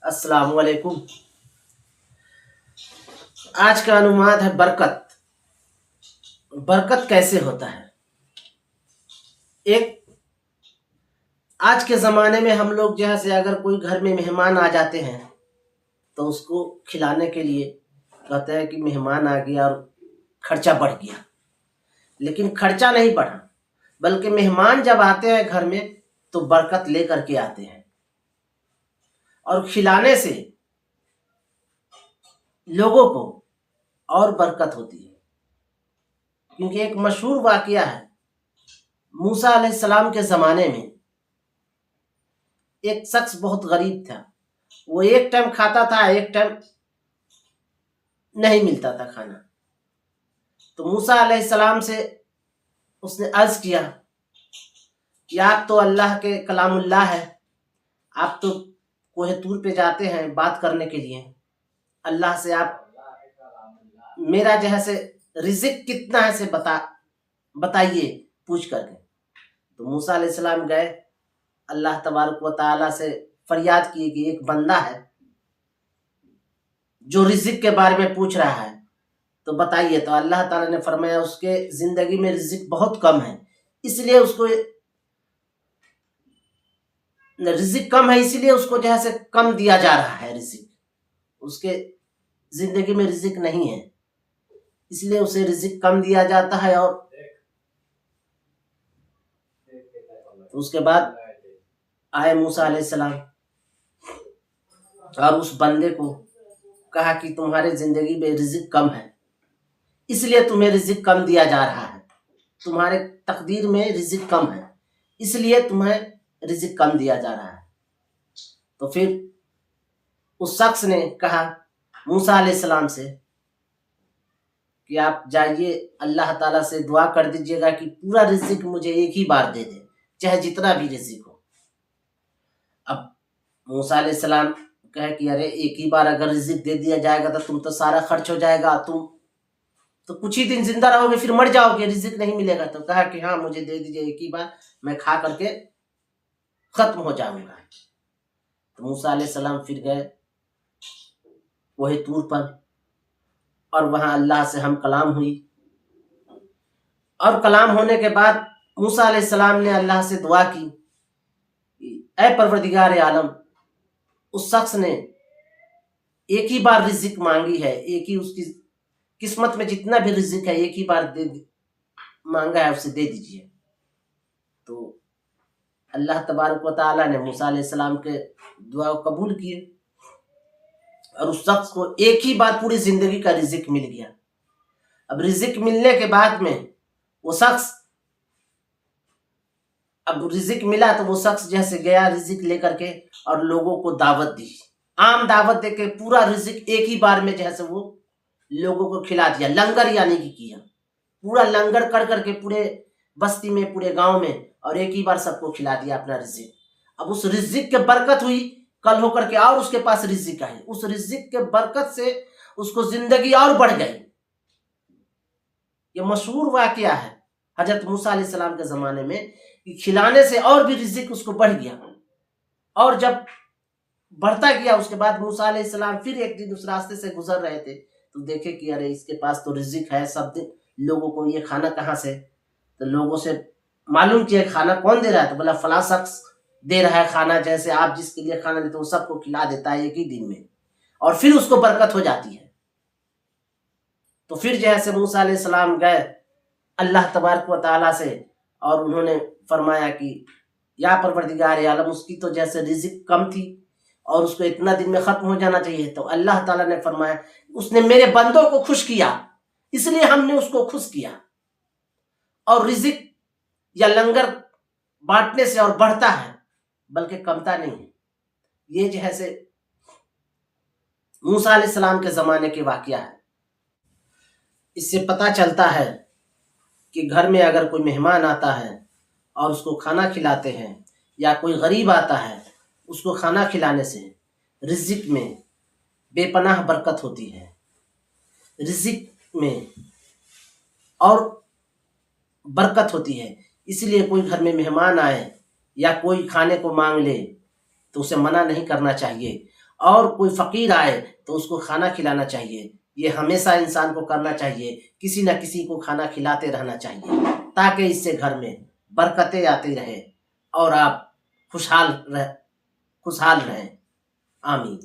अस्सलाम वालेकुम। आज का अनुवाद है बरकत। बरकत कैसे होता है? एक आज के ज़माने में हम लोग जैसे अगर कोई घर में मेहमान आ जाते हैं तो उसको खिलाने के लिए कहते हैं कि मेहमान आ गया और खर्चा बढ़ गया। लेकिन खर्चा नहीं बढ़ा, बल्कि मेहमान जब आते हैं घर में तो बरकत लेकर के आते हैं। और खिलाने से लोगों को और बरकत होती है। क्योंकि एक मशहूर वाकया है, मूसा अलैहिस्सलाम के ज़माने में एक शख्स बहुत गरीब था। वो एक टाइम खाता था, एक टाइम नहीं मिलता था खाना। तो मूसा अलैहिस्सलाम से उसने अर्ज किया कि आप तो अल्लाह के कलामुल्लाह है, आप तो कोहे तूर पे जाते हैं बात करने के लिए, अल्लाह से आप मेरा जैसे रिज़िक कितना है से बताइए पूछ करके। तो मूसा अलैहिस्सलाम गए, अल्लाह तबारक व तआला से फरियाद किए कि एक बंदा है जो रिज़िक के बारे में पूछ रहा है, तो बताइए। तो अल्लाह ताला ने फरमाया उसके ज़िंदगी में रिज़िक बहुत कम है, इसलिए उसको रिज़िक कम है, इसलिए उसको जैसे कम दिया जा रहा है रिज़िक। उसके ज़िंदगी में रिज़िक नहीं है, इसलिए उसे रिज़िक कम दिया जाता है। और उसके बाद आए मूसा अलैहिस्सलाम और उस बंदे को कहा कि तुम्हारे ज़िंदगी में रिज़िक कम है, इसलिए तुम्हें रिज़िक कम दिया जा रहा है। तुम्हारे तकदीर में रिज़िक कम है, इसलिए तुम्हें रिज़िक कम दिया जा रहा है। तो फिर उस शख्स ने कहा मूसा अलैहिस्सलाम से कि आप जाइए अल्लाह ताला से दुआ कर दीजिएगा कि पूरा रिज़िक मुझे एक ही बार दे दे, चाहे जितना भी रिज़िक हो। अब मूसा अलैहिस्सलाम कहे कि अरे एक ही बार अगर रिज़िक दे दिया जाएगा तो तुम तो सारा खर्च हो जाएगा, तुम तो कुछ ही दिन जिंदा रहोगे, फिर मर जाओगे, रिज़िक नहीं मिलेगा। तो कहा कि हाँ मुझे दे दीजिए एक ही बार, मैं खा करके खत्म हो जाऊंगा। तो मूसा अलैहिस्सलाम फिर गए वही तूर पर और वहां अल्लाह से हम कलाम हुई। और कलाम होने के बाद मूसा अलैहिस्सलाम ने अल्लाह से दुआ की, ऐ परवरदिगार आलम, उस शख्स ने एक ही बार रिज़िक मांगी है, एक ही उसकी किस्मत में जितना भी रिज़िक है एक ही बार मांगा है, उसे दे दीजिए। तो अल्लाह तबारक व तआला ने मूसा अलैहिस्सलाम के दुआ को कबूल किए और उस शख्स को एक ही बार पूरी जिंदगी का रिज़िक मिल गया। अब रिज़िक मिलने के बाद में वो शख्स, अब रिज़िक मिला तो वो शख्स जैसे गया रिज़िक लेकर के और लोगों को दावत दी, आम दावत दे के पूरा रिज़िक एक ही बार में जैसे वो लोगों को खिला दिया, लंगर यानी कि किया, पूरा लंगर कर करके पूरे बस्ती में, पूरे गांव में, और एक ही बार सबको खिला दिया अपना रिज़िक। अब उस रिज़िक के बरकत हुई, कल होकर के और उसके पास रिज़िक आई, उस रिज़िक के बरकत से उसको जिंदगी और बढ़ गई। ये मशहूर वाकया है हजरत मूसा अलैहिस्सलाम के ज़माने में कि खिलाने से और भी रिज़िक उसको बढ़ गया। और जब बढ़ता गया उसके बाद मूसा अलैहिस्सलाम फिर एक दिन उस रास्ते से गुजर रहे थे तो देखे कि अरे इसके पास तो रिज़िक है, सब दिन लोगों को ये खाना कहाँ से। तो लोगों से मालूम किया खाना कौन दे रहा है, तो बोला फला शख्स दे रहा है खाना, जैसे आप जिसके लिए खाना देते हो सबको खिला देता है एक ही दिन में, और फिर उसको बरकत हो जाती है। तो फिर जैसे मूसा अलैहिस्सलाम गए अल्लाह तबारक व तआला से और उन्होंने फरमाया कि या परवरदिगार आलम, उसकी तो जैसे रिज़िक कम थी और उसको इतना दिन में ख़त्म हो जाना चाहिए। तो अल्लाह ताला ने फरमाया उसने मेरे बंदों को खुश किया, इसलिए हमने उसको खुश किया। और रिज़िक या लंगर बांटने से और बढ़ता है बल्कि कमता नहीं है। ये जैसे मूसा अलैहिस्सलाम के ज़माने के वाकया है। इससे पता चलता है कि घर में अगर कोई मेहमान आता है और उसको खाना खिलाते हैं, या कोई गरीब आता है उसको खाना खिलाने से रिज़िक में बेपनाह बरकत होती है, रिज़िक में और बरकत होती है। इसलिए कोई घर में मेहमान आए या कोई खाने को मांग ले तो उसे मना नहीं करना चाहिए। اور کوئی فقیر آئے تو اس کو کھانا کھلانا چاہیے. یہ ہمیشہ انسان کو کرنا چاہیے. کسی نہ کسی کو کھانا کھلاتے رہنا چاہیے تاکہ اس سے گھر میں برکتیں آتی رہے اور آپ خوشحال رہیں. آمین.